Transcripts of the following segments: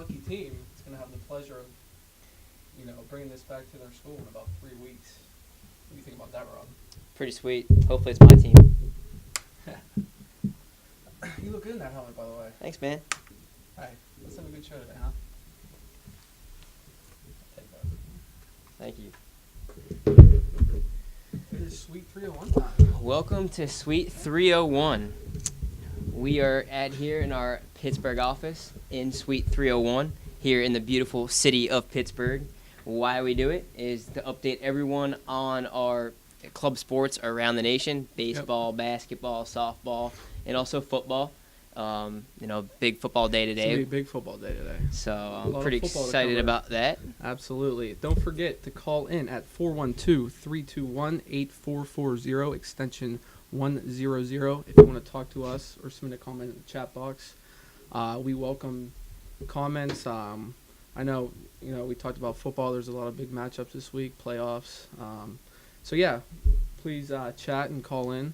lucky team is going to have the pleasure of, bringing this back to their school in about 3 weeks. What do you think about that, Rob? Pretty sweet. Hopefully it's my team. You look good in that helmet, by the way. Thanks, man. Hi. Let's have a good show today, huh? Take that. Thank you. It is Sweet 301 time. Welcome to Suite 301. We are here in our Pittsburgh office in Suite 301 here in the beautiful city of Pittsburgh. Why we do it is to update everyone on our club sports around the nation: baseball, basketball, softball, and also football. Big football day today. It's a big football day today. So I'm pretty excited about that. Absolutely. Don't forget to call in at 412-321-8440, extension 100. If you want to talk to us or submit a comment in the chat box, we welcome comments. I know, we talked about football. There's a lot of big matchups this week, playoffs. Please chat and call in.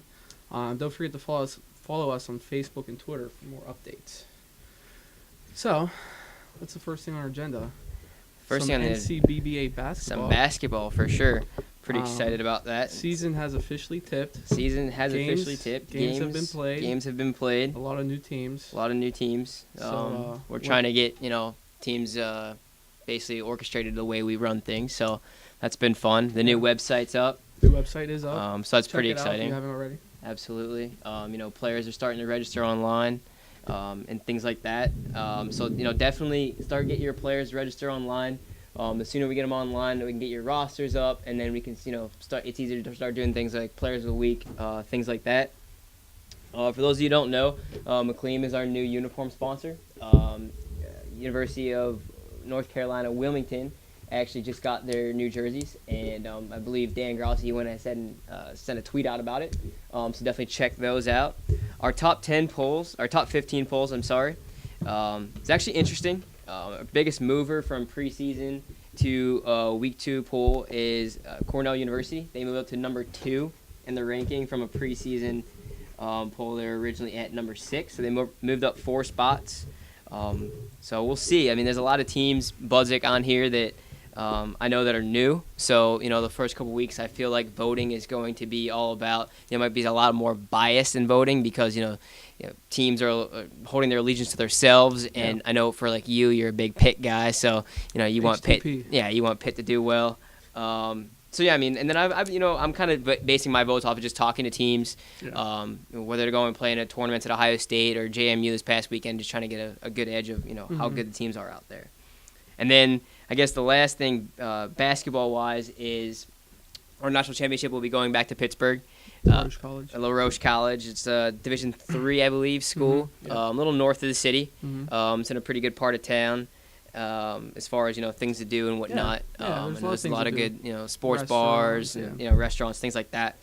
Don't forget to follow us on Facebook and Twitter for more updates. So, what's the first thing on our agenda? First thing on the NCBBA basketball. Some basketball for sure. Pretty excited about that. Season has officially tipped. Games have been played. A lot of new teams. So, we're trying to get teams basically orchestrated the way we run things. So that's been fun. The new website's up. The website is up. So that's Check pretty it out exciting. if you haven't already. Absolutely. Players are starting to register online and things like that. Definitely start get your players register online. The sooner we get them online, we can get your rosters up, and then we can, start. It's easier to start doing things like Players of the Week, things like that. For those of you who don't know, McLean is our new uniform sponsor. University of North Carolina, Wilmington, actually just got their new jerseys, and I believe Dan Grossi went ahead and sent a tweet out about it. So definitely check those out. Our top 15 polls, it's actually interesting. Our biggest mover from preseason to week 2 poll is Cornell University. They moved up to number 2 in the ranking from a preseason poll. They were originally at number 6, so they moved up 4 spots. So we'll see. I mean, there's a lot of teams, Budzik, on here that I know that are new. So, the first couple weeks, I feel like voting is going to be all about, there might be a lot more bias in voting because, teams are holding their allegiance to themselves. And I know for like you're a big Pitt guy. So, you want Pitt. Yeah, you want Pitt to do well. And then I'm kind of basing my votes off of just talking to teams, whether they're going and playing at tournaments at Ohio State or JMU this past weekend, just trying to get a good edge of, how good the teams are out there. And then I guess the last thing, basketball-wise, is our national championship will be going back to Pittsburgh. LaRoche College. It's a Division III, I believe, school, a little north of the city. It's in a pretty good part of town. As far as things to do and whatnot, and there's a lot of good sports bars and restaurants, things like that.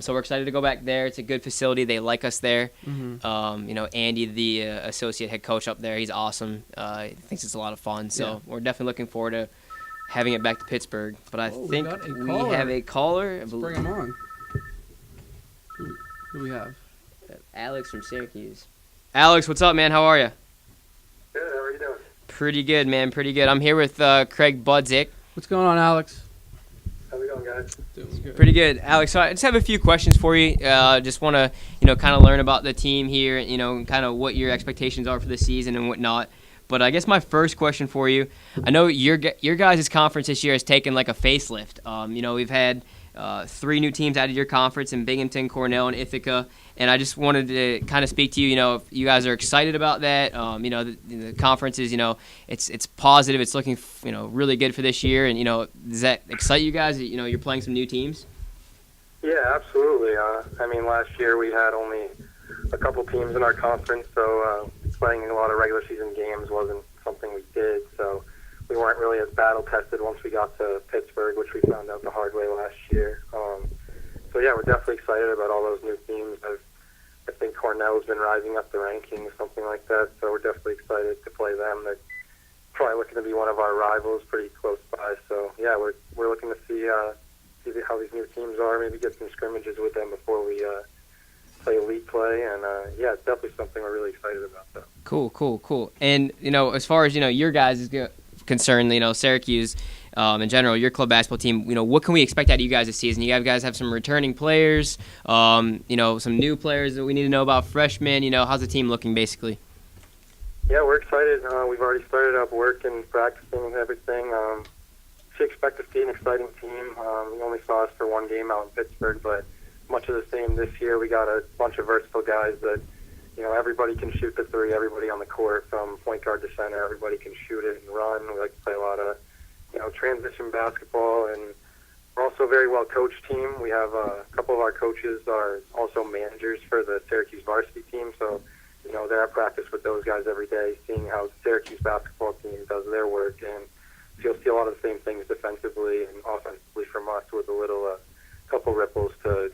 So we're excited to go back there. It's a good facility. They like us there. Andy, the associate head coach up there, he's awesome. He thinks it's a lot of fun. So we're definitely looking forward to having it back to Pittsburgh. But I think we have a caller. Let's bring him on. Who do we have? Alex from Syracuse. Alex, what's up, man? How are you? Good. How are you doing? Pretty good, man. Pretty good. I'm here with Craig Budzik. What's going on, Alex? How's it going, guys? Doing good. Pretty good, Alex. So I just have a few questions for you. Just want to, kind of learn about the team here, kind of what your expectations are for the season and whatnot. But I guess my first question for you, I know your guys' conference this year has taken like a facelift. We've had 3 new teams out of your conference in Binghamton, Cornell, and Ithaca. And I just wanted to kind of speak to you, if you guys are excited about that. The conference is, it's positive. It's looking, really good for this year. And, does that excite you guys that, you're playing some new teams? Yeah, absolutely. Last year we had only a couple teams in our conference, so playing a lot of regular season games wasn't something we did. So we weren't really as battle-tested once we got to Pittsburgh, which we found out the hard way last year. We're definitely excited about all those new teams. I think Cornell's been rising up the rankings, something like that, so we're definitely excited to play them. They're probably looking to be one of our rivals pretty close by. So, we're looking to see how these new teams are, maybe get some scrimmages with them before we play league play, and yeah, it's definitely something we're really excited about. Though. Cool. And as far as your guys is concerned, Syracuse, in general, your club basketball team, what can we expect out of you guys this season? You guys have some returning players, some new players that we need to know about, freshmen. How's the team looking basically? Yeah, we're excited. We've already started up work and practicing and everything. Should expect to see an exciting team. You only saw us for one game out in Pittsburgh, but much of the same this year. We got a bunch of versatile guys that, everybody can shoot the three. Everybody on the court, from point guard to center, everybody can shoot it and run. We like to play a lot of, transition basketball, and we're also a very well coached team. We have a couple of our coaches are also managers for the Syracuse varsity team, so they're at practice with those guys every day, seeing how Syracuse basketball team does their work, and so you'll see a lot of the same things defensively and offensively from us, with a little couple ripples to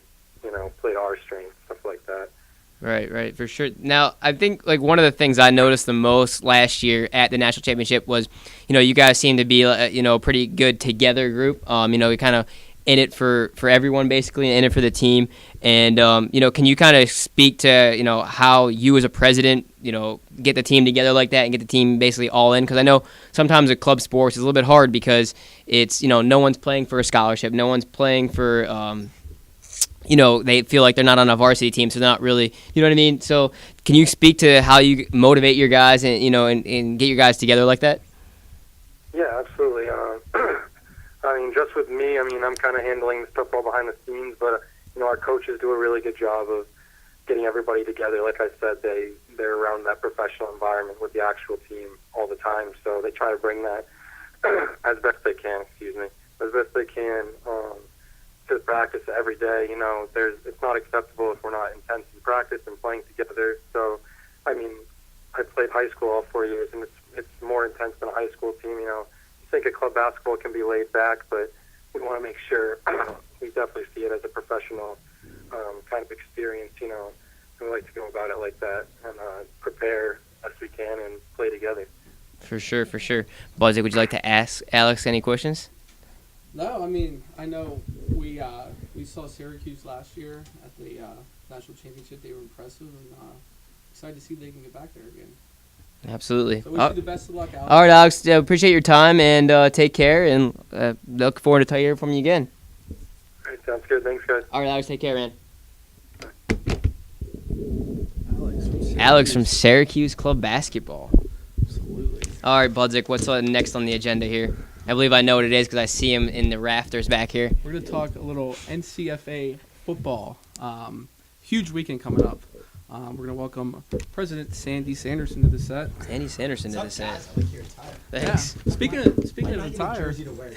play to our strengths, stuff like that. Right, for sure. Now, I think one of the things I noticed the most last year at the national championship was, you guys seem to be a pretty good together group. We kind of in it for everyone basically, in it for the team. And can you kind of speak to how you as a president get the team together like that and get the team basically all in? Because I know sometimes at club sports it's a little bit hard because it's no one's playing for a scholarship, no one's playing for they feel like they're not on a varsity team, so they're not really, you know what I mean? So can you speak to how you motivate your guys and, and get your guys together like that? Yeah, absolutely. I mean, just with me, I'm kind of handling the stuff all behind the scenes, but, our coaches do a really good job of getting everybody together. Like I said, they're around that professional environment with the actual team all the time, so they try to bring that as best they can, to practice every day. It's not acceptable if we're not intense in practice and playing together. So, I played high school all 4 years, and it's more intense than a high school team. You think a club basketball can be laid back, but we want to make sure we definitely see it as a professional kind of experience. And we like to go about it like that and prepare as we can and play together. For sure. Buzzy, would you like to ask Alex any questions? No, I know we saw Syracuse last year at the national championship. They were impressive, and excited to see if they can get back there again. Absolutely. So wish you the best of luck, Alex. All right, Alex. Appreciate your time, and take care, and look forward to hearing from you again. All right, sounds good. Thanks, guys. All right, Alex. Take care, man. Alex from Syracuse Club Basketball. Absolutely. All right, Budzik, what's next on the agenda here? I believe I know what it is because I see him in the rafters back here. We're going to talk a little NCFA football. Huge weekend coming up. We're going to welcome President Sandy Sanderson to the set. Sandy Sanderson to the set. I like your attire. Thanks. Yeah. Speaking of attire, Jersey to wear.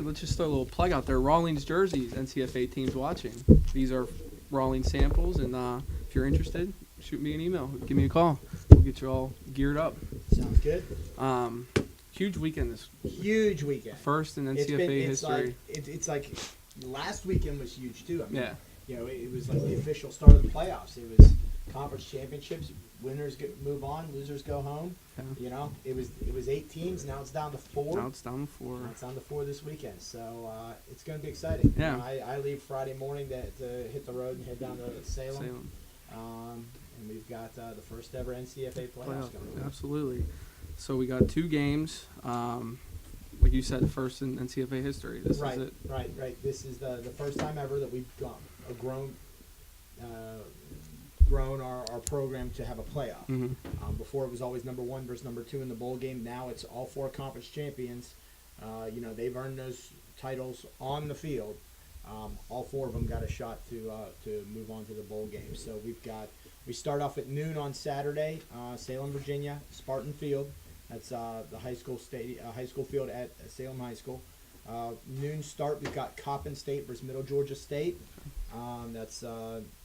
let's just throw a little plug out there. Rawlings jerseys, NCFA teams watching. These are Rawlings samples, and if you're interested, shoot me an email. Give me a call. We'll get you all geared up. Sounds good. Huge weekend this Huge weekend. First in NCFA history. It's like last weekend was huge too. Yeah. It was like the official start of the playoffs. It was conference championships. Winners move on. Losers go home. Yeah. It was 8 teams. Now it's down to 4. Now it's down to 4. Now it's down to 4 this weekend. So it's going to be exciting. Yeah. I leave Friday morning to hit the road and head down to Salem. And we've got the first ever NCFA playoffs going on. Absolutely. So we got 2 games. Like you said, first in NCFA history. This is it. Right. This is the first time ever that we've grown our program to have a playoff. Mm-hmm. Before it was always number 1 versus number 2 in the bowl game. Now it's all 4 conference champions. They've earned those titles on the field. All 4 of them got a shot to move on to the bowl game. So we start off at noon on Saturday, Salem, Virginia, Spartan Field. That's the high school field at Salem High School. Noon start, we've got Coppin State versus Middle Georgia State. That's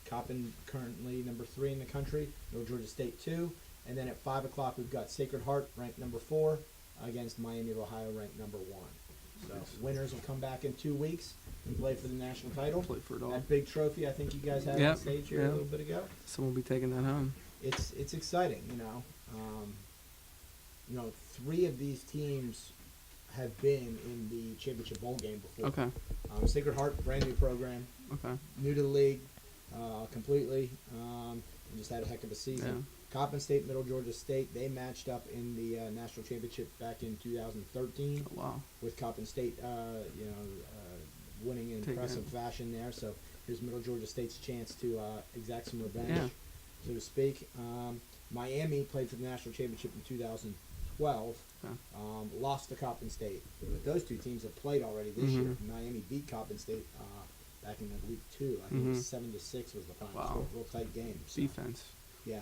Coppin currently number 3 in the country, Middle Georgia State 2. And then at 5 o'clock, we've got Sacred Heart, ranked number 4, against Miami of Ohio, ranked number 1. So winners will come back in 2 weeks and play for the national title. Play for it all. That big trophy I think you guys had on stage here a little bit ago. Someone will be taking that home. It's exciting, 3 of these teams have been in the championship bowl game before. Okay. Sacred Heart, brand new program, Okay. new to the league. completely. Just had a heck of a season. Coppin State, Middle Georgia State, they matched up in the national championship back in 2013. Oh, wow. With Coppin State, winning in impressive fashion there. So here's Middle Georgia State's chance to exact some revenge, so to speak. Miami played for the national championship in 2012. Lost to Coppin State. But those two teams have played already this year. Miami beat Coppin State back in week 2. I think it was 7-6 was the final score. Real tight game. So, defense. Yeah.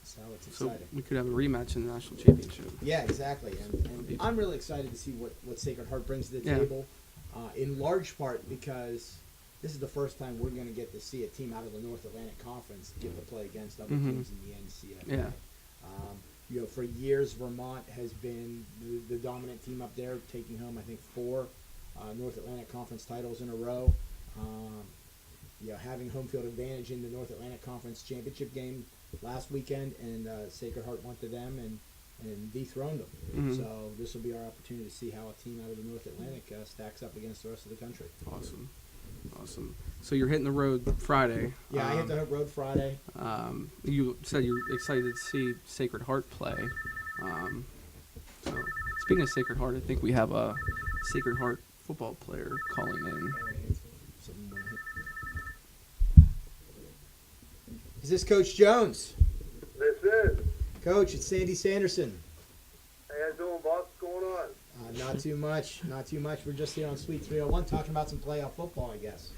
So it's exciting. So we could have a rematch in the national championship. Yeah, exactly. And I'm really excited to see what Sacred Heart brings to the table, in large part because this is the first time we're going to get to see a team out of the North Atlantic Conference get to play against other teams in the NCAA. For years, Vermont has been the dominant team up there, taking home, I think, 4 North Atlantic Conference titles in a row. Having home field advantage in the North Atlantic Conference championship game last weekend, and Sacred Heart went to them and dethroned them. So this will be our opportunity to see how a team out of the North Atlantic stacks up against the rest of the country. Awesome. So you're hitting the road Friday. Yeah, I hit the road Friday. You said you're excited to see Sacred Heart play. So speaking of Sacred Heart, I think we have a Sacred Heart football player calling in. Is this Coach Jones? This is. Coach, it's Sandy Sanderson. How you guys doing, boss? What's going on? Not too much. We're just here on Suite 301 talking about some playoff football, I guess.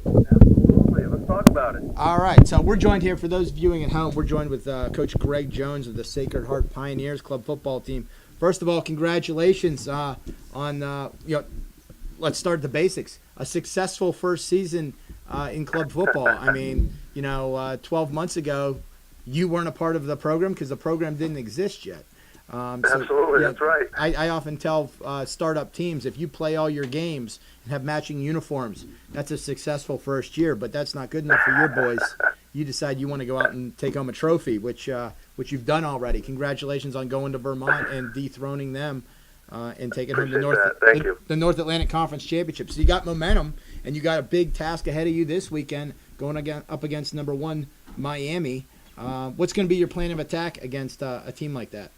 Absolutely. Let's talk about it. All right. So we're joined here, for those viewing at home, we're joined with Coach Greg Jones of the Sacred Heart Pioneers Club football team. First of all, congratulations on, let's start the basics. A successful first season in club football. I mean, 12 months ago, you weren't a part of the program because the program didn't exist yet. Absolutely, that's right. I often tell startup teams, if you play all your games and have matching uniforms, that's a successful first year, but that's not good enough for your boys. You decide you want to go out and take home a trophy, which you've done already. Congratulations on going to Vermont and dethroning them and taking home the North Atlantic Conference Championship. So you got momentum, and you got a big task ahead of you this weekend, going up against number 1 Miami. What's going to be your plan of attack against a team like that?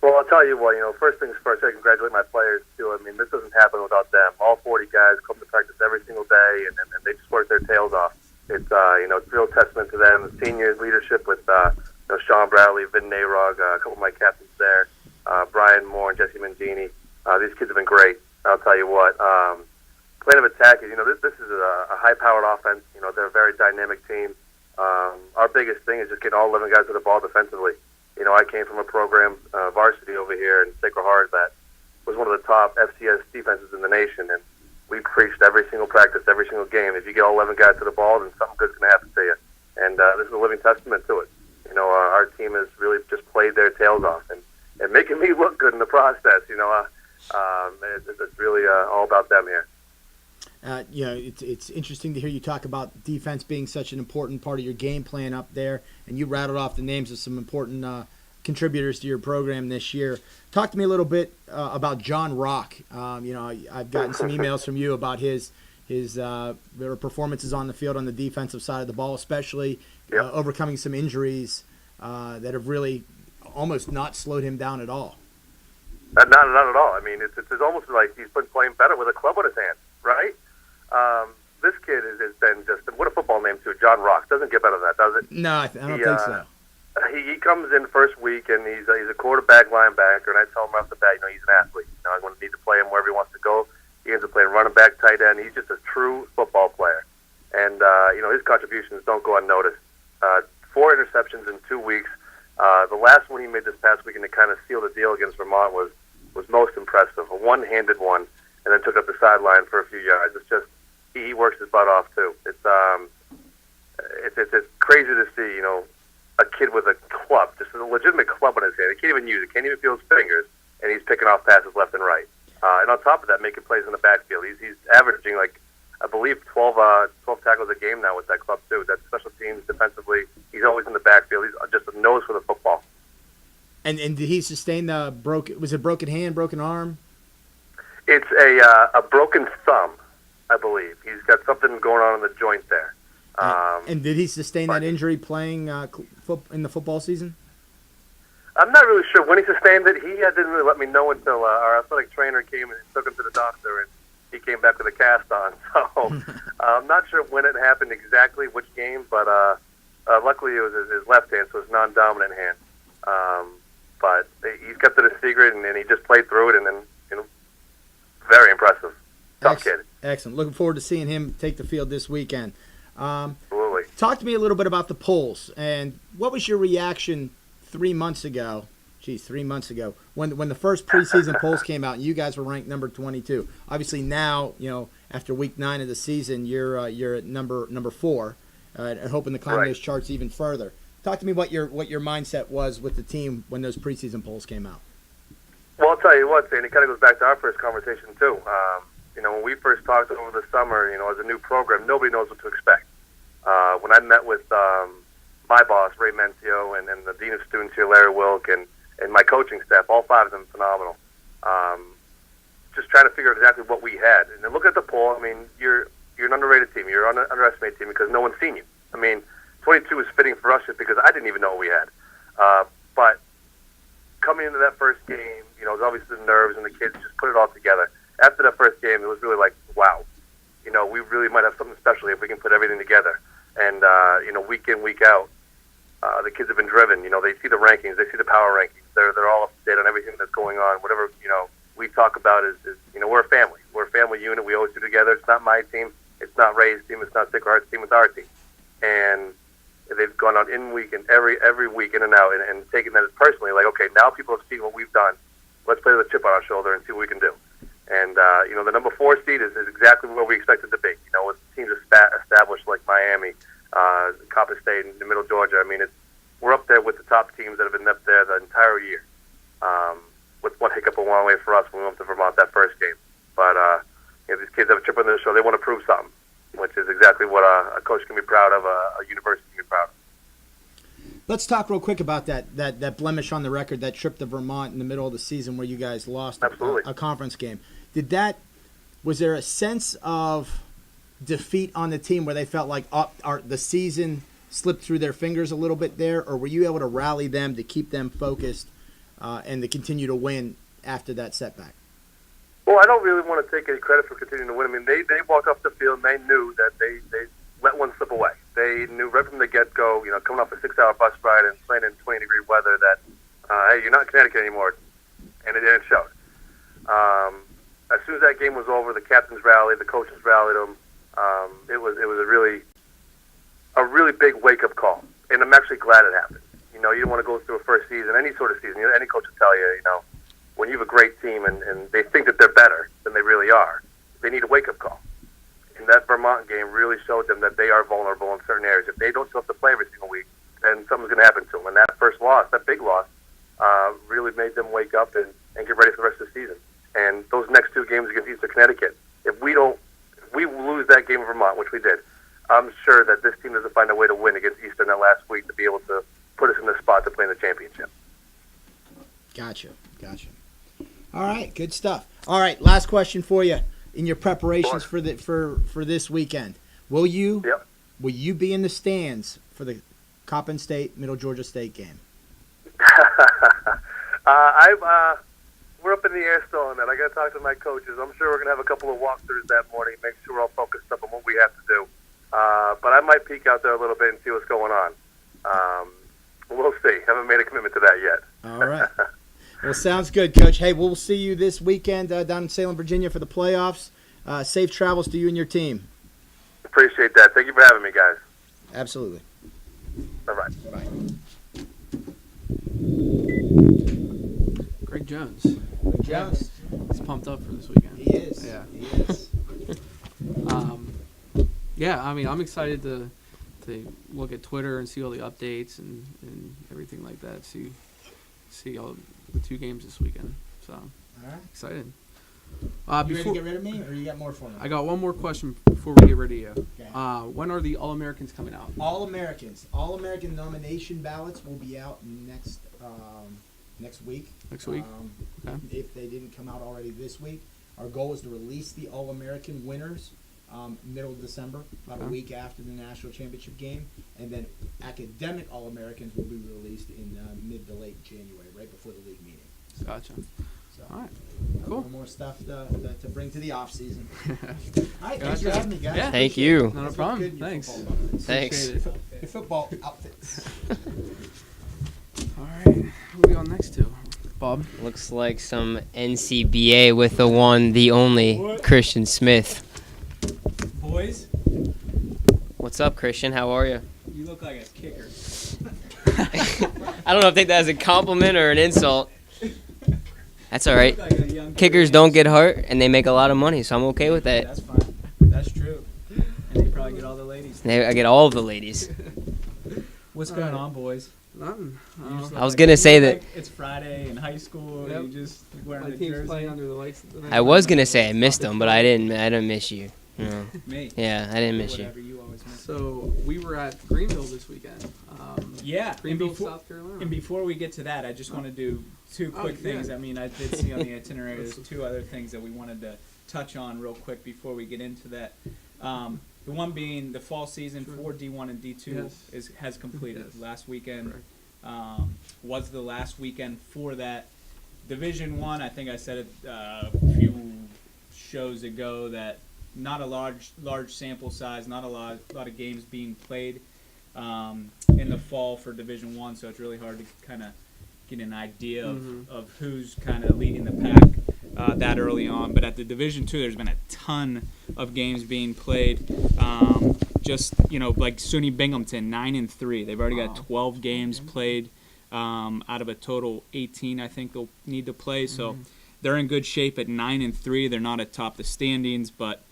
Well, I'll tell you what, first things first, I congratulate my players, too. I mean, this doesn't happen without them. All 40 guys come to practice every single day, and they just work their tails off. It's, it's a real testament to them. The seniors leadership with, Sean Bradley, Vin Nayrog, a couple of my captains there, Brian Moore and Jesse Mangini. These kids have been great. I'll tell you what. Plan of attack is, this is a high-powered offense. They're a very dynamic team. Our biggest thing is just getting all 11 guys to the ball defensively. I came from a program, varsity over here in Sacred Heart, that was one of the top FCS defenses in the nation, and we preached every single practice, every single game. If you get all 11 guys to the ball, then something good's going to happen to you. And this is a living testament to it. Our team has really just played their tails off and making me look good in the process. It's really all about them here. It's interesting to hear you talk about defense being such an important part of your game plan up there, and you rattled off the names of some important contributors to your program this year. Talk to me a little bit about John Rock. I've gotten some emails from you about his performances on the field on the defensive side of the ball, especially overcoming some injuries that have really almost not slowed him down at all. Not at all. I mean, it's almost like he's been playing better with a club in his hand, right? This kid has been just, what a football name too, John Rock. Doesn't get better than that, does it? No, I don't think so. He comes in first week, and he's a quarterback linebacker, and I tell him off the bat, he's an athlete. I'm going to need to play him wherever he wants to go. He ends up playing running back, tight end. He's just a true football player. And, his contributions don't go unnoticed. 4 interceptions in 2 weeks. The last one he made this past weekend to kind of seal the deal against Vermont was most impressive. A one-handed one, and then took up the sideline for a few yards. It's just, he works his butt off, too. It's crazy to see, a kid with a club, just a legitimate club in his hand. He can't even use it, can't even feel his fingers, and he's picking off passes left and right. And on top of that, making plays in the backfield. He's averaging, I believe, 12 tackles a game now with that club, too. That's special teams, defensively. He's always in the backfield. He's just a nose for the football. And did he sustain the broken hand, broken arm? It's a broken thumb, I believe. He's got something going on in the joint there. And did he sustain but- that injury playing in the football season? I'm not really sure when he sustained it. He didn't really let me know until our athletic trainer came and took him to the doctor, and he came back with a cast on. So I'm not sure when it happened exactly, which game, but luckily it was his left hand, so it's non-dominant hand. But he's kept it a secret, and he just played through it, and then, very impressive. Tough kid. Excellent. Looking forward to seeing him take the field this weekend. Absolutely. Talk to me a little bit about the polls, and what was your reaction 3 months ago? 3 months ago, when the first preseason polls came out, and you guys were ranked number 22. Obviously now, after week 9 of the season, you're at number 4, and hoping to climb those charts even further. Talk to me what your mindset was with the team when those preseason polls came out. Well, I'll tell you what, and it kind of goes back to our first conversation too. When we first talked over the summer, as a new program, nobody knows what to expect. When I met with my boss, Ray Mencio, and the dean of students here, Larry Wilk, and my coaching staff, all 5 of them phenomenal. Just trying to figure out exactly what we had. And then look at the poll. I mean, you're an underrated team. You're an underestimated team because no one's seen you. I mean, 22 is fitting for us just because I didn't even know what we had. But coming into that first game, it was obviously the nerves and the kids just put it all together. After that first game, it was really like, wow, we really might have something special if we can put everything together. And, week in, week out, the kids have been driven. They see the rankings, they see the power rankings. They're all up to date on everything that's going on. Whatever, we talk about is we're a family. We're a family unit. We always do together. It's not my team. It's not Ray's team. It's not Sacred Heart's team. It's our team. And they've gone out in week and every week in and out and taken that as personally, like, okay, now people have seen what we've done. Let's play with a chip on our shoulder and see what we can do. And, the number 4 seed is exactly where we expected to be. With teams established like Miami, Copper State, and Middle Georgia. I mean, we're up there with the top teams that have been up there the entire year. With one hiccup along the way for us when we went to Vermont that first game. But, these kids have a chip on their shoulder. They want to prove something, which is exactly what a coach can be proud of, a university can be proud of. Let's talk real quick about that blemish on the record, that trip to Vermont in the middle of the season where you guys lost a conference game. Was there a sense of defeat on the team where they felt like the season slipped through their fingers a little bit there, or were you able to rally them to keep them focused and to continue to win after that setback? Well, I don't really want to take any credit for continuing to win. I mean, they walked off the field and they knew that they let one slip away. They knew right from the get-go, coming off a 6-hour bus ride and playing in 20-degree weather that, hey, you're not in Connecticut anymore, and it showed. As soon as that game was over, the captains rallied, the coaches rallied them. It was a really big wake-up call, and I'm actually glad it happened. You don't want to go through a first season, any sort of season. Any coach will tell you, when you have a great team and they think that they're better than they really are, they need a wake-up call. And that Vermont game really showed them that they are vulnerable in certain areas. If they don't show up to play every single week, then something's going to happen to them. And that first loss, that big loss, really made them wake up and get ready for the rest of the season. And those next 2 games against Eastern Connecticut, if we lose that game in Vermont, which we did, I'm sure that this team doesn't find a way to win against Eastern that last week to be able to put us in the spot to play in the championship. Gotcha. All right, good stuff. All right, last question for you. In your preparations for this weekend, will you be in the stands for the Coppin State Middle Georgia State game? We're up in the air still on that. I got to talk to my coaches. I'm sure we're going to have a couple of walkthroughs that morning, make sure we're all focused up on what we have to do. But I might peek out there a little bit and see what's going on. We'll see. Haven't made a commitment to that yet. All right. Well, sounds good, Coach. Hey, we'll see you this weekend down in Salem, Virginia for the playoffs. Safe travels to you and your team. Appreciate that. Thank you for having me, guys. Absolutely. Bye-bye. Bye. Greg Jones. Jones. He's pumped up for this weekend. He is. Yeah. He is. Yeah, I mean, I'm excited to look at Twitter and see all the updates and everything like that. See all the 2 games this weekend. So, All right. excited. You ready to get rid of me, or you got more for me? I got one more question before we get rid of you. Okay. When are the All-Americans coming out? All-American nomination ballots will be out next week. Next week? Okay. If they didn't come out already this week. Our goal is to release the All-American winners middle of December, about a week after the national championship game, and then academic All-Americans will be released in mid to late January, right before the league meeting. Gotcha. So, All right. a Cool. little more stuff to bring to the off season. All right, thanks for Gotcha. having me, guys. Yeah. Thank Appreciate you. it. Not a Let's look problem. good in your Thanks. football outfits. Thanks. Appreciate it. Your football outfits. All right. Who are we on next to? Bob. Looks like some NCBA with the one, the only, What? Christian Smith. Boys, What's up, Christian? How are you? you look like a kicker. I don't know if I take that as a compliment or an insult. That's all right. You look like a young Kickers kid. don't get hurt, and they make a lot of money, so I'm okay with that. That's fine. That's true. And they probably get all the ladies. I get all of the ladies. What's going on, boys? Nothing. You just look I was like- gonna you say look that- like it's Friday in high school. Yep. You just wearing My the team's jersey. playing under the lights. Tonight. I was gonna say I missed them, but I didn't miss you. No. Me. Yeah, I didn't miss you. Whatever you always miss. So we were at Greenville this weekend. Yeah. And Greenville, before, South Carolina. and before we get to that, I just want to do two Oh, quick things. yeah. I mean, I did see on the itinerary there's two other things that we wanted to touch on real quick before we get into that. The one being the fall season Sure. for D1 and D2 Yes. has completed. Yes. Last weekend Correct. was the last weekend for that. Division 1, I think I said it a few shows ago that not a large sample size, not a lot of games being played in the fall for Division 1, so it's really hard to kind of get an idea of who's kind of leading the pack that early on. But at the Division 2, there's been a ton of games being played. Just, like SUNY Binghamton, 9-3. They've already got 12 games played out of a total 18, I think they'll need to play. So they're in good shape at 9-3. They're not atop the standings, but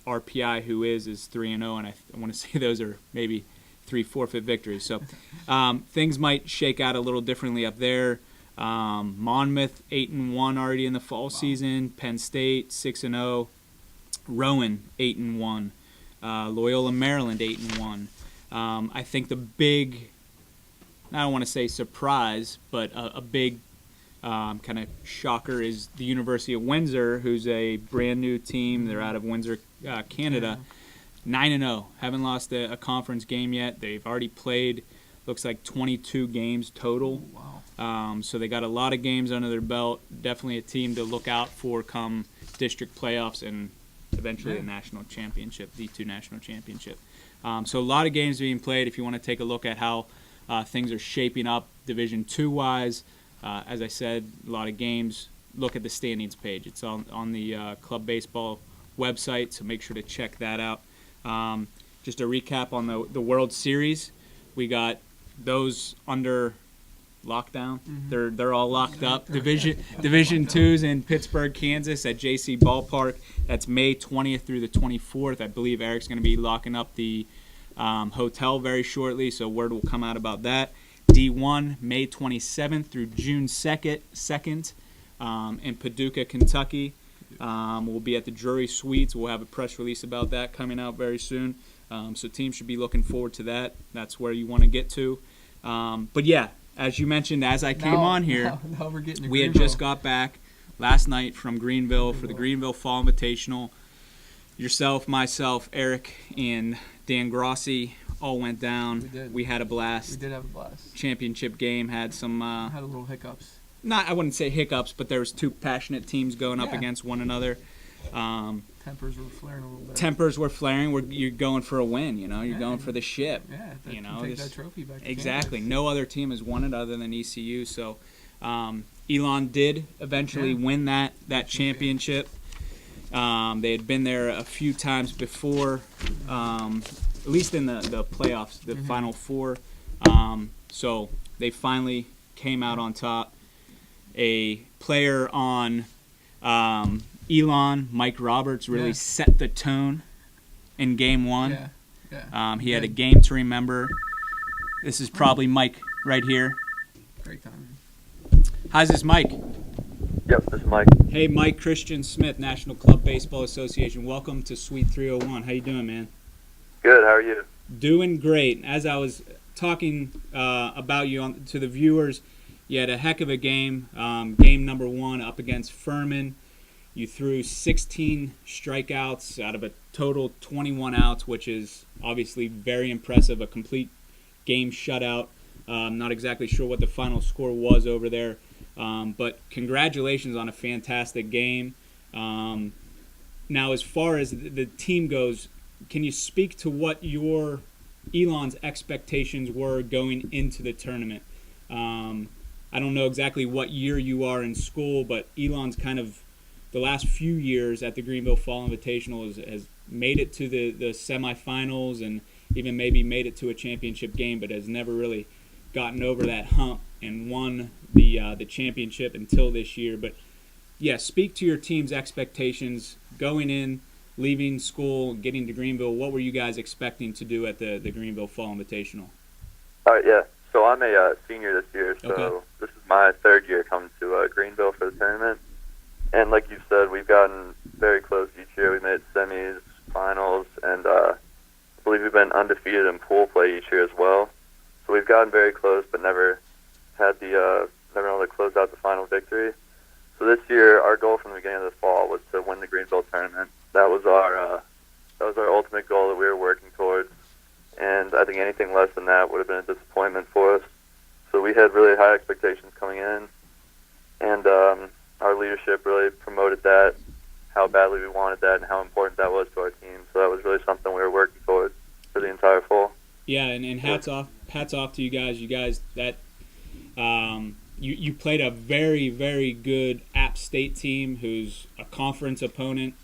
RPI, who is 3-0, and I want to say those are maybe 3 forfeit victories. So things might shake out a little differently up there. Monmouth 8-1 already in the fall season. Penn State 6-0. Rowan 8-1. Loyola Maryland 8-1. I think the big, I don't want to say surprise, but a big kind of shocker is the University of Windsor, who's a brand new team. They're out of Windsor, Canada. 9-0. Haven't lost a conference game yet. They've already played, looks like 22 games total. Wow. So they got a lot of games under their belt. Definitely a team to look out for come district playoffs and eventually a national championship, D2 national championship. So a lot of games being played. If you want to take a look at how things are shaping up Division 2 wise, as I said, a lot of games. Look at the standings page. It's on the club baseball website, so make sure to check that out. Just a recap on the World Series. We got those under lockdown. They're all locked up. Division 2's in Pittsburgh, Kansas at JC Ballpark. That's May 20th through the 24th. I believe Eric's going to be locking up the hotel very shortly, so word will come out about that. D1, May 27th through June 2nd in Paducah, Kentucky. We'll be at the Drury Suites. We'll have a press release about that coming out very soon. So teams should be looking forward to that. That's where you want to get to. But yeah, as you mentioned, as I came on here, now we're getting to we had Greenville. just got back last night from Greenville for the Greenville Fall Invitational. Yourself, myself, Eric, and Dan Grossi all went down. We did. We had a blast. We did have a blast. Championship game had some Had a little hiccups. I wouldn't say hiccups, but there was two passionate teams going up Yeah. against one another. Tempers were flaring a little bit. Tempers were flaring. You're going for a win, You're Yeah. going for the ship. Yeah, You can know, take this- that trophy back. To Exactly. Kansas. No other team has won it other than ECU. So Elon did eventually Yeah. win that championship. They had been there a few times before, at least in the playoffs, the Final Four. So they finally came out on top. A player on Elon, Mike Roberts, really Yeah. set the tone in Game 1. Yeah. He had a game to remember. This is probably Mike right here. Great time. How's this, Mike? Yep, this is Mike. Hey, Mike Christian Smith, National Club Baseball Association. Welcome to Suite 301. How you doing, man? Good, how are you? Doing great. As I was talking about you to the viewers, you had a heck of a game. Game number 1 up against Furman. You threw 16 strikeouts out of a total 21 outs, which is obviously very impressive. A complete game shutout. Not exactly sure what the final score was over there, but congratulations on a fantastic game. Now, as far as the team goes, can you speak to what your Elon's expectations were going into the tournament? I don't know exactly what year you are in school, but Elon's kind of the last few years at the Greenville Fall Invitational has made it to the semifinals and even maybe made it to a championship game, but has never really gotten over that hump and won the championship until this year. But yeah, speak to your team's expectations going in, leaving school, getting to Greenville. What were you guys expecting to do at the Greenville Fall Invitational? All right, yeah. So I'm a senior this year, so Okay. This is my third year coming to Greenville for the tournament. And like you said, we've gotten very close each year. We made semis, finals, and I believe we've been undefeated in pool play each year as well. So we've gotten very close, but never had never been able to close out the final victory. So this year, our goal from the beginning of the fall was to win the Greenville tournament. That was our ultimate goal that we were working towards. And I think anything less than that would have been a disappointment for us. So we had really high expectations coming in, and our leadership really promoted that, how badly we wanted that, and how important that was to our team. So that was really something we were working towards for the entire fall. Yeah, and hats off to you guys. You guys that you played a very, very good App State team who's a conference opponent,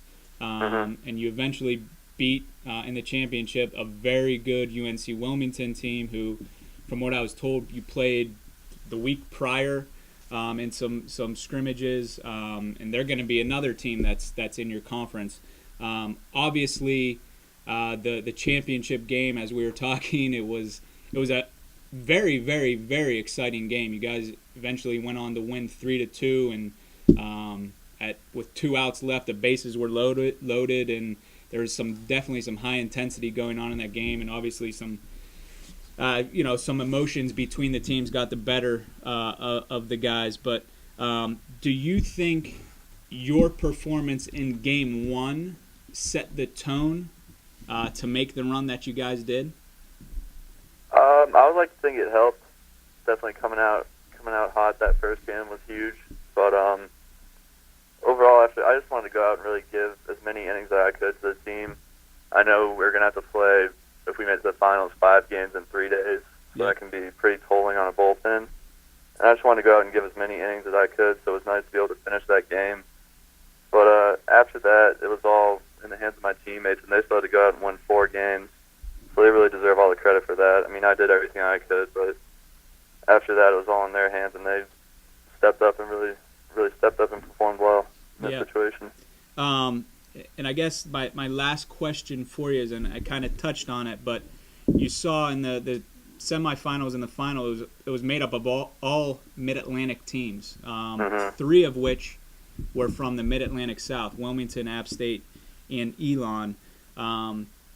and you eventually beat in the championship a very good UNC Wilmington team who, from what I was told, you played the week prior in some scrimmages, and they're going to be another team that's in your conference. Obviously, the championship game, as we were talking, it was a very, very, very exciting game. You guys eventually went on to win 3-2, and with 2 outs left, the bases were loaded, and there was definitely some high intensity going on in that game, and obviously some emotions between the teams got the better of the guys. But do you think your performance in Game 1 set the tone to make the run that you guys did? I would like to think it helped. Definitely coming out hot that first game was huge. But overall, I just wanted to go out and really give as many innings that I could to the team. I know we're going to have to play, if we make the finals, 5 games in 3 days. So that can be pretty tolling on a bullpen. And I just wanted to go out and give as many innings as I could, so it was nice to be able to finish that game. But after that, it was all in the hands of my teammates, and they still had to go out and win 4 games. So they really deserve all the credit for that. I mean, I did everything I could, but after that, it was all in their hands, and they stepped up and really stepped up and performed well in that situation. And I guess my last question for you is, and I kind of touched on it, but you saw in the semifinals and the final, it was made up of all Mid-Atlantic teams, 3 of which were from the Mid-Atlantic South, Wilmington, App State, and Elon.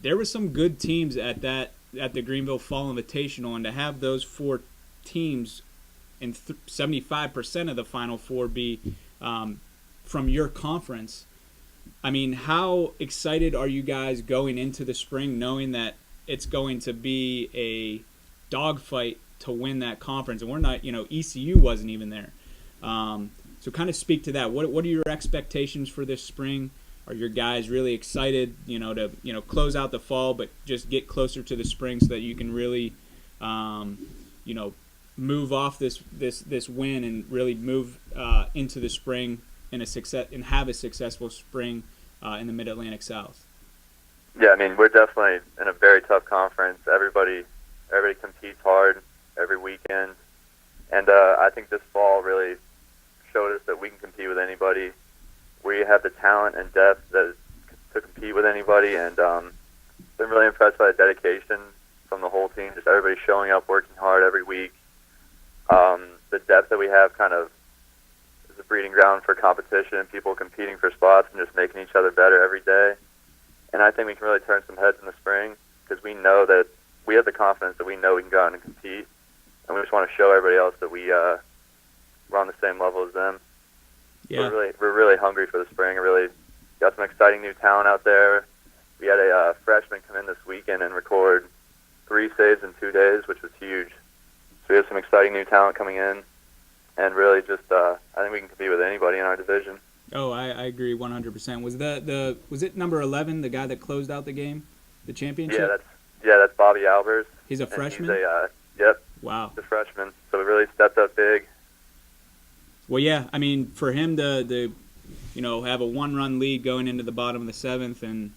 There were some good teams at the Greenville Fall Invitational, and to have those 4 teams and 75% of the Final 4 be from your conference, I mean, how excited are you guys going into the spring knowing that it's going to be a dogfight to win that conference? And we're not, ECU wasn't even there. So kind of speak to that. What are your expectations for this spring? Are your guys really excited, to close out the fall, but just get closer to the spring so that you can really, move off this win and really move into the spring and have a successful spring in the Mid-Atlantic South? Yeah, I mean, we're definitely in a very tough conference. Everybody competes hard every weekend, and I think this fall really showed us that we can compete with anybody. We have the talent and depth to compete with anybody, and been really impressed by the dedication from the whole team. Just everybody showing up, working hard every week. The depth that we have kind of is a breeding ground for competition, people competing for spots and just making each other better every day. And I think we can really turn some heads in the spring because we know that we have the confidence that we know we can go out and compete, and we just want to show everybody else that we're on the same level as them. Yeah. We're really hungry for the spring. Really got some exciting new talent out there. We had a freshman come in this weekend and record 3 saves in 2 days, which was huge. So we have some exciting new talent coming in, and really just I think we can compete with anybody in our division. Oh, I agree 100%. Was it number 11, the guy that closed out the game, the championship? That's Bobby Albers. He's a And freshman? Yep, Wow. he's a freshman. So we really stepped up big. Well, yeah, I mean, for him to have a 1-run lead going into the bottom of the 7th and,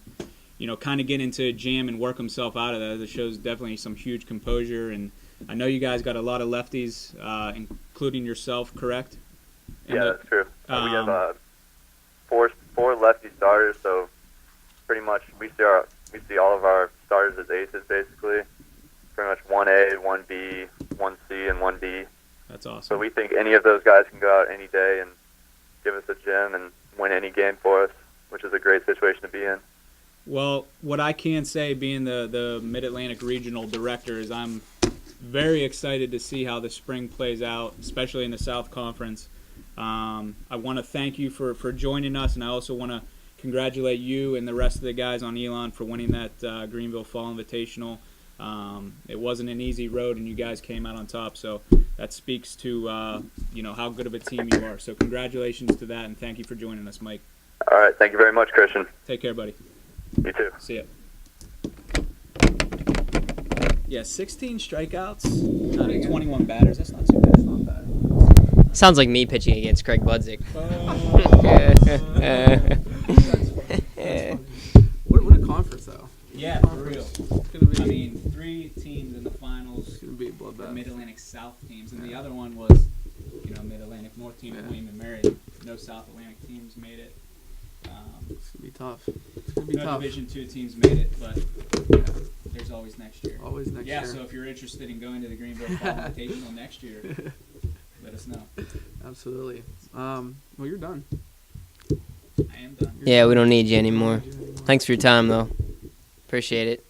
kind of get into a jam and work himself out of that, it shows definitely some huge composure. And I know you guys got a lot of lefties, including yourself, correct? Yeah, that's true. We have four lefty starters, so pretty much we see all of our starters as aces, basically. Pretty much 1A, 1B, 1C, and 1D. That's awesome. So we think any of those guys can go out any day and give us a gem and win any game for us, which is a great situation to be in. Well, what I can say, being the Mid-Atlantic Regional Director, is I'm very excited to see how the spring plays out, especially in the South Conference. I want to thank you for joining us, and I also want to congratulate you and the rest of the guys on Elon for winning that Greenville Fall Invitational. It wasn't an easy road, and you guys came out on top, so that speaks to how good of a team you are. So congratulations to that, and thank you for joining us, Mike. All right, thank you very much, Christian. Take care, buddy. You too. See ya. Yeah, 16 strikeouts, 21 batters. That's not too bad. That's not bad. Sounds like me pitching against Craig Budzik. What a conference, though. Yeah, for real. It's gonna be. I mean, 3 teams in the finals. It's gonna be a The bloodbath. Mid-Atlantic South teams, and the other one was, Mid-Atlantic North team and William and Mary. No South Atlantic teams made it. It's gonna be tough. It's gonna be No tough. Division II teams made it, but there's always next year. Always next Yeah, year. so if you're interested in going to the Greenville Fall Invitational next year, let us know. Absolutely. Well, you're done. I am done. Yeah, we don't need you anymore. Thanks for your time, though. Appreciate it.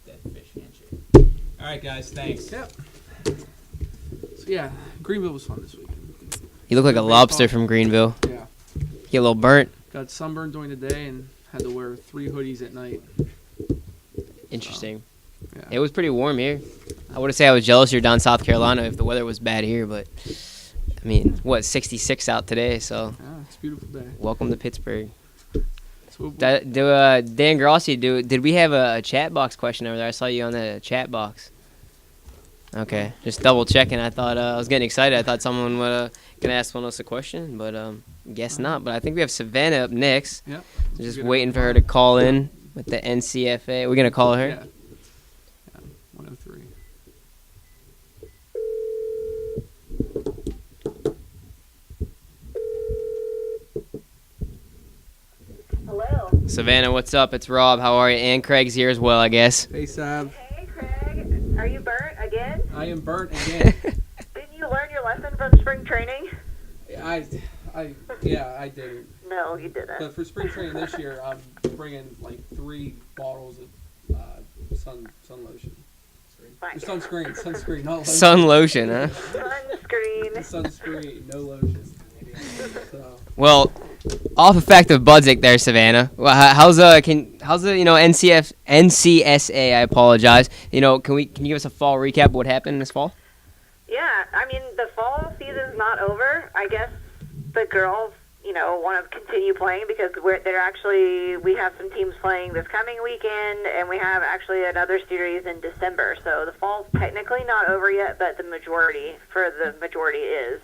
Dead fish handshake. All right, guys, thanks. Yep. So yeah, Greenville was fun this weekend. You look like a lobster from Greenville. Yeah. Get a little burnt. Got sunburned during the day and had to wear 3 hoodies at night. Interesting. Yeah. It was pretty warm here. I would say I was jealous you're down South Carolina if the weather was bad here, but I mean, 66 out today, so Yeah, it's a beautiful day. welcome to Pittsburgh. So Dan Grossi, did we have a chat box question over there? I saw you on the chat box. Okay, just double checking. I thought I was getting excited. I thought someone was gonna ask one of us a question, but guess not. But I think we have Savannah up next. Yeah. Just waiting for her to call in with the NCFA. We're gonna call her. Yeah. 103. Hello. Savannah, what's up? It's Rob. How are you? And Craig's here as well, I guess. Hey, Sav. Hey, Craig. Are you burnt again? I am burnt again. Didn't you learn your lesson from spring training? I didn't. No, you didn't. But for spring training this year, I'm bringing like 3 bottles of sun lotion. Fine. Sunscreen, not lotion. Sun lotion, huh? Sunscreen. Sunscreen, no lotion. So, Well, off the fact of Budzik there, Savannah. Well, how's the NCSA? I apologize. Can you give us a fall recap of what happened this fall? Yeah, I mean, the fall season's not over. I guess the girls, want to continue playing because we have some teams playing this coming weekend, and we have actually another series in December. So the fall's technically not over yet, but the majority is.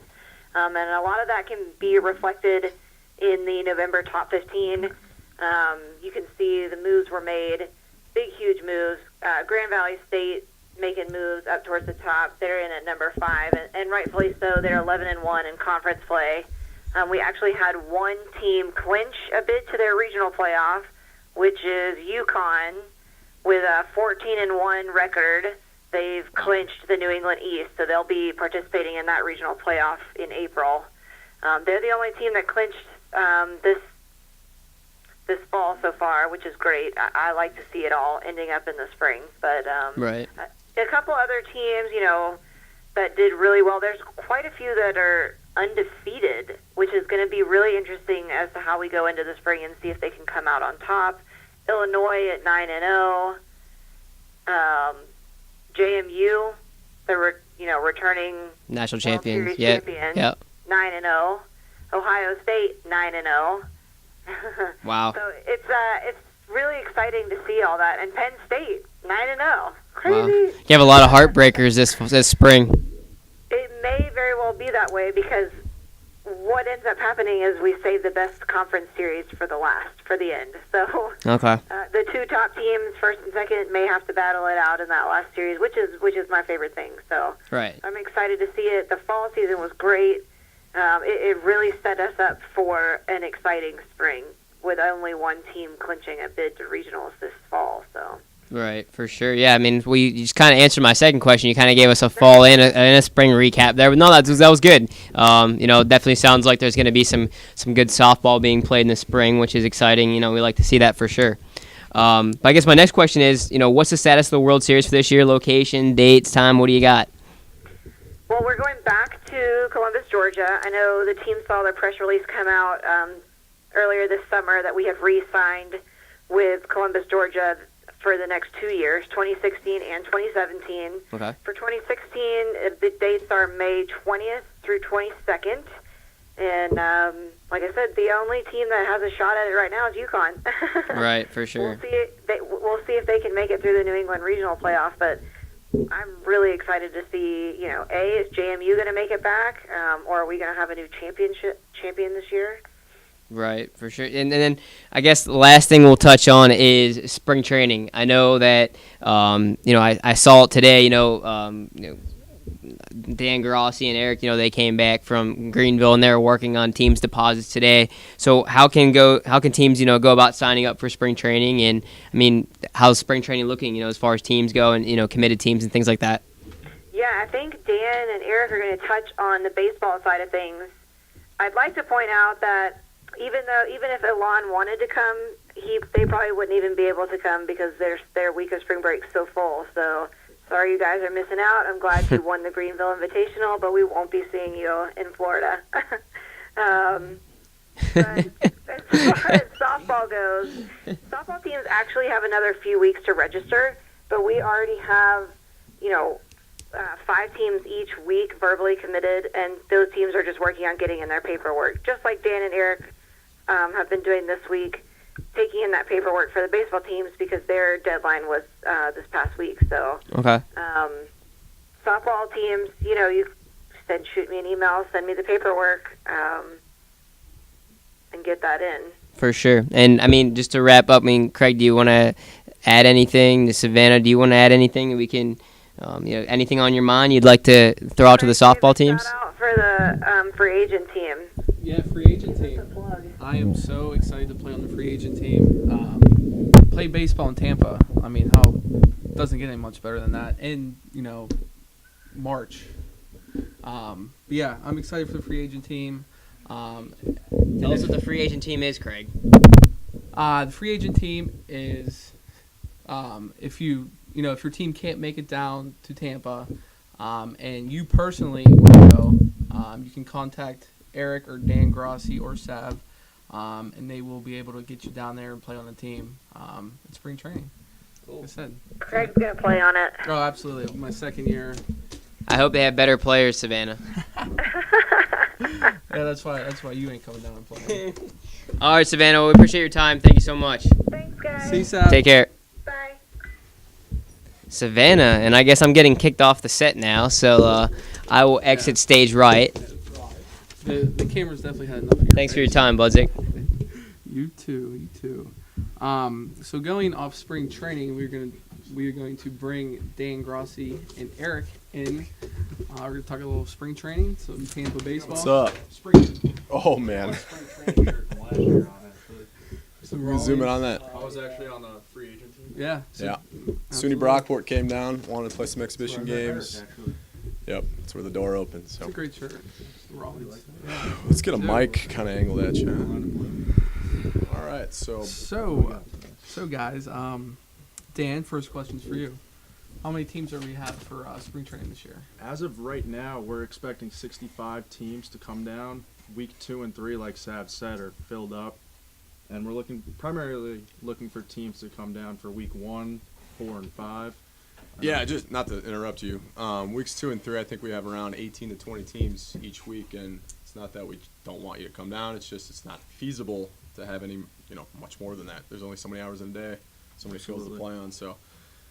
And a lot of that can be reflected in the November top 15. You can see the moves were made, big, huge moves. Grand Valley State making moves up towards the top. They're in at number 5, and rightfully so. They're 11-1 in conference play. We actually had one team clinch a bid to their regional playoff, which is UConn, with a 14-1 record. They've clinched the New England East, so they'll be participating in that regional playoff in April. They're the only team that clinched this fall so far, which is great. I like to see it all ending up in the spring. But Right. a couple other teams, that did really well. There's quite a few that are undefeated, which is going to be really interesting as to how we go into the spring and see if they can come out on top. Illinois at 9-0. JMU, the returning National World champions. Series Yep. champion, Yep. 9-0. Ohio State 9-0. Wow. So it's really exciting to see all that. And Penn State 9-0. Wow. Crazy. You have a lot of heartbreakers this spring. It may very well be that way because what ends up happening is we save the best conference series for the end. So Okay. the two top teams, first and second, may have to battle it out in that last series, which is my favorite thing. So Right. I'm excited to see it. The fall season was great. It really set us up for an exciting spring with only one team clinching a bid to regionals this fall. So. Right, for sure. Yeah, I mean, you just kind of answered my second question. You kind of gave us a fall and a spring recap there. But no, that was good. Definitely sounds like there's going to be some good softball being played in the spring, which is exciting. We like to see that for sure. But I guess my next question is, what's the status of the World Series for this year? Location, dates, time, what do you got? Well, we're going back to Columbus, Georgia. I know the team saw their press release come out earlier this summer that we have re-signed with Columbus, Georgia for the next 2 years, 2016 and 2017. Okay. For 2016, the dates are May 20th through 22nd. And like I said, the only team that has a shot at it right now is UConn. Right, for sure. We'll see if they can make it through the New England Regional Playoff, but I'm really excited to see, is JMU going to make it back, or are we going to have a new champion this year? Right, for sure. And then I guess the last thing we'll touch on is spring training. I know that, I saw it today, Dan Grossi and Eric, they came back from Greenville and they're working on teams' deposits today. So how can teams, go about signing up for spring training? And, I mean, how's spring training looking, as far as teams go and, committed teams and things like that? Yeah, I think Dan and Eric are going to touch on the baseball side of things. I'd like to point out that even if Elon wanted to come, they probably wouldn't even be able to come because their week of spring break's so full. So sorry you guys are missing out. I'm glad you won the Greenville Invitational, but we won't be seeing you in Florida. But as far as softball goes, softball teams actually have another few weeks to register, but we already have, 5 teams each week verbally committed, and those teams are just working on getting in their paperwork, just like Dan and Eric have been doing this week, taking in that paperwork for the baseball teams because their deadline was this past week. So, okay. Softball teams, you said shoot me an email, send me the paperwork, and get that in. For sure. And, I mean, just to wrap up, Craig, do you want to add anything? Savannah, do you want to add anything that we can, anything on your mind you'd like to throw out to the softball teams? Shout out for the free agent team. Yeah, free agent team. I am so excited to play on the free agent team. Play baseball in Tampa. I mean, how doesn't get any much better than that in March. But yeah, I'm excited for the free agent team. Tell us what the free agent team is, Craig. The free agent team is if your team can't make it down to Tampa, and you personally want to go, you can contact Eric or Dan Grossi or Sav, and they will be able to get you down there and play on the team in spring training. Cool. Like I said. Craig's going to play on it. Oh, absolutely. My second year. I hope they have better players, Savannah. Yeah, that's why you ain't coming down and playing. All right, Savannah, we appreciate your time. Thank you so much. Thanks, guys. See you, Sav. Take care. Bye. Savannah, and I guess I'm getting kicked off the set now, so I will exit stage right. The camera's definitely had enough of your Thanks for your face. time, Budzik. You too. So going off spring training, we're going to bring Dan Grossi and Eric in. We're going to talk a little spring training, some Tampa baseball. What's up? Spring. Oh, man. Some We zoom in on that. I was actually on the free agent team. Yeah. Yeah. absolutely. SUNY Brockport came down, wanted to play some exhibition games. Yep, that's where the door opens. It's So a great shirt. Rollins. Yeah. let's get a mic kind of angled at you. All right, so So guys, Dan, first question's for you. How many teams are we have for spring training this year? As of right now, we're expecting 65 teams to come down. Week 2 and 3, like Sav said, are filled up. And we're primarily looking for teams to come down for week 1, 4, and 5. Yeah, just not to interrupt you. Weeks 2 and 3, I think we have around 18 to 20 teams each week, and it's not that we don't want you to come down. It's just it's not feasible to have any, much more than that. There's only so many hours in a day, so many fields to play on. So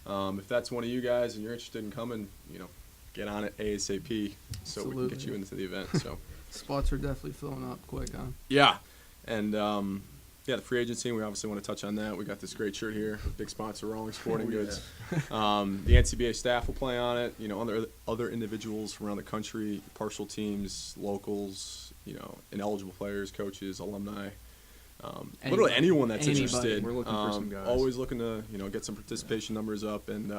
if that's one of you guys and you're interested in coming, get on it ASAP so we can get you into the event. So Spots are definitely filling up quick, huh? yeah, and the free agency, we obviously want to touch on that. We got this great shirt here, big sponsor, Rolling Sporting Goods. The NCBA staff will play on it. Other individuals from around the country, partial teams, locals, ineligible players, coaches, alumni. Literally anyone that's interested. We're looking for some guys. Always looking to get some participation numbers up and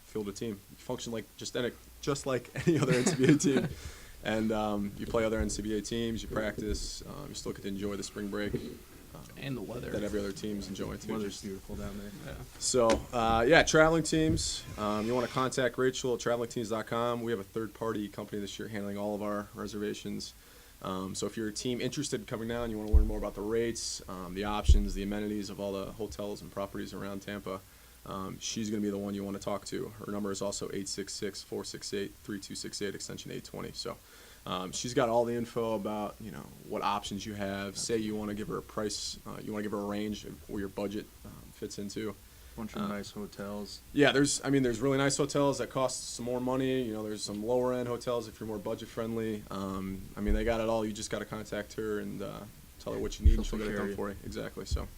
field a team. Function like just like any other NCBA team. And you play other NCBA teams, you practice, you still get to enjoy the spring break. And the weather. That every other team's enjoying too. Weather's beautiful down there. Yeah. So, traveling teams. You want to contact Rachel at travelingteams.com. We have a third-party company this year handling all of our reservations. So if you're a team interested in coming down, you want to learn more about the rates, the options, the amenities of all the hotels and properties around Tampa, she's going to be the one you want to talk to. Her number is also 866-468-3268, extension 820. So she's got all the info about, what options you have. Say you want to give her a price, you want to give her a range of where your budget fits into. Bunch of nice hotels. Yeah, there's really nice hotels that cost some more money. There's some lower end hotels if you're more budget friendly. They got it all. You just got to contact her and tell her what you need, and she'll get it done for you. Exactly. So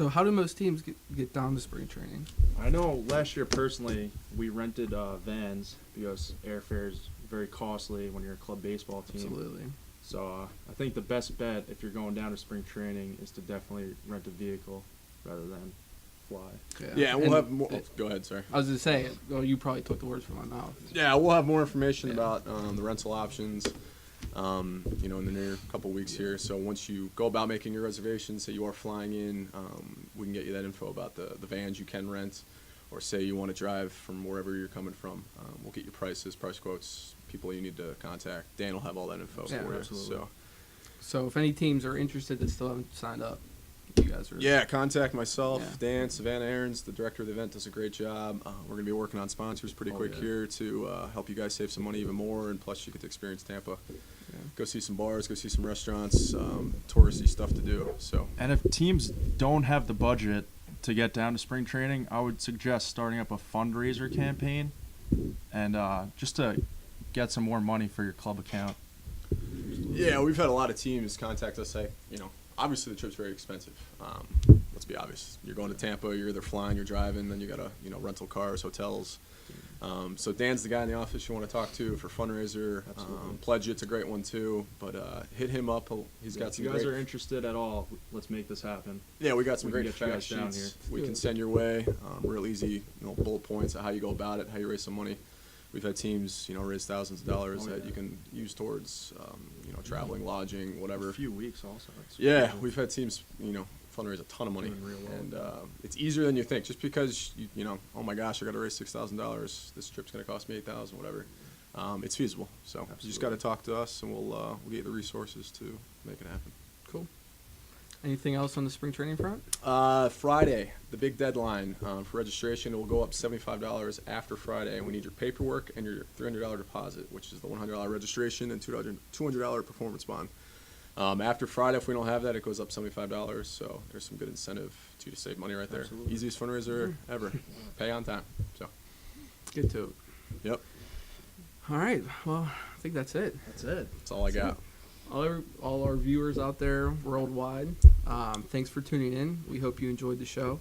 how do most teams get down to spring training? I know last year personally we rented vans because airfare is very costly when you're a club baseball team. Absolutely. So I think the best bet if you're going down to spring training is to definitely rent a vehicle rather than fly. Yeah, and we'll have more. Go ahead, sorry. I was going to say, you probably took the words from my mouth. Yeah, we'll have more information about the rental options, in the near couple weeks here. So once you go about making your reservations, say you are flying in, we can get you that info about the vans you can rent, or say you want to drive from wherever you're coming from. We'll get you price quotes, people you need to contact. Dan will have all that info for you. Absolutely. So if any teams are interested that still haven't signed up, you guys are... Yeah, contact myself, Dan, Savannah Aarons, the director of the event, does a great job. We're going to be working on sponsors pretty quick here to help you guys save some money even more, and plus you get to experience Tampa. Yeah. Go see some bars, go see some restaurants, touristy stuff to do. So. And if teams don't have the budget to get down to spring training, I would suggest starting up a fundraiser campaign and just to get some more money for your club account. Yeah, we've had a lot of teams contact us say, obviously the trip's very expensive. Let's be obvious. You're going to Tampa, you're either flying, you're driving, then you got to, rental cars, hotels. So Dan's the guy in the office you want to talk to for fundraiser. Pledge It's a great one too, but hit him up. He's got some. If you guys are interested at all, let's make this happen. Yeah, we got some great get you fact guys down sheets here. we can send your way. Real easy, bullet points of how you go about it, how you raise some money. We've had teams, raise thousands of dollars that you can use towards, traveling, lodging, whatever. A few weeks also. Yeah, we've had teams, fundraise a ton of money, Doing real well. and it's easier than you think. Just because oh my gosh, I got to raise $6,000. This trip's going to cost me $8,000, whatever. It's feasible. So you just got to talk to us, and we'll get you the resources to make it happen. Cool. Anything else on the spring training front? Friday, the big deadline for registration. It will go up $75 after Friday, and we need your paperwork and your $300 deposit, which is the $100 registration and $200 performance bond. After Friday, if we don't have that, it goes up $75. So there's some good incentive to save money right there. Absolutely. Easiest fundraiser ever. Pay on time. So. Get to it. Yep. All right. Well, I think that's it. That's all I got. All our viewers out there worldwide, thanks for tuning in. We hope you enjoyed the show.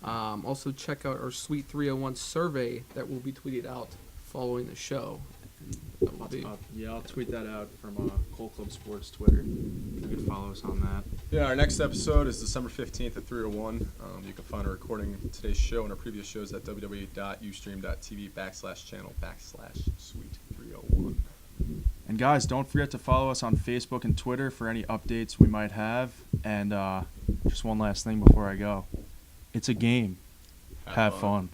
Also, check out our Sweet 301 survey that will be tweeted out following the show. I'll tweet that out from Cold Club Sports Twitter. You can follow us on that. Yeah, our next episode is December 15th at 3:01. You can find a recording of today's show and our previous shows at www.ustream.tv/channel/Sweet301. And guys, don't forget to follow us on Facebook and Twitter for any updates we might have. And just one last thing before I go. It's a game. Have fun.